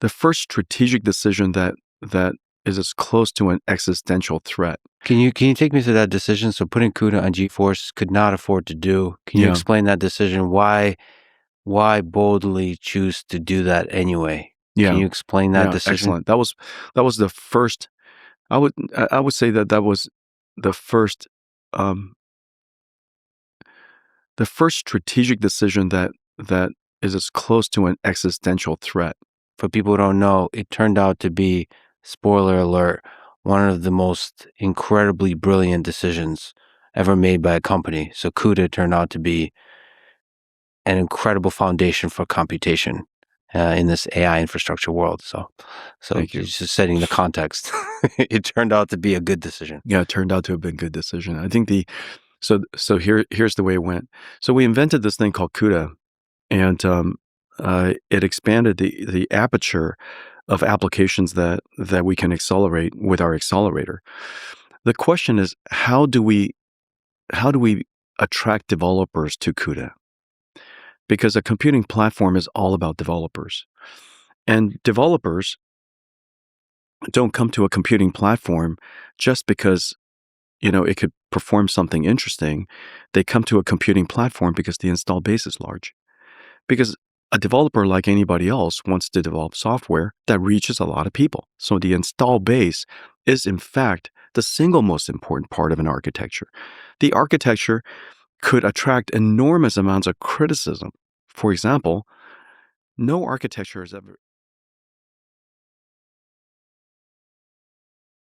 the first strategic decision that is as close to an existential threat. Can you take me through that decision? So putting CUDA on GeForce could not afford to do. Can you Yeah. explain that decision? Why boldly choose to do that anyway? Can Yeah. you explain that decision? Excellent. That was the first. I would say that was the first um, the first strategic decision that is as close to an existential threat. For people who don't know, it turned out to be, spoiler alert, one of the most incredibly brilliant decisions ever made by a company. So CUDA turned out to be an incredible foundation for computation in this AI infrastructure world. So Thank you. just setting the context, it turned out to be a good decision. Yeah, it turned out to have been a good decision. I think here's the way it went. So we invented this thing called CUDA, and it expanded the aperture of applications that we can accelerate with our accelerator. The question is, how do we attract developers to CUDA? Because a computing platform is all about developers, and developers don't come to a computing platform just because it could perform something interesting. They come to a computing platform because the install base is large. Because a developer, like anybody else, wants to develop software that reaches a lot of people. So the install base is, in fact, the single most important part of an architecture. The architecture could attract enormous amounts of criticism. For example, no architecture has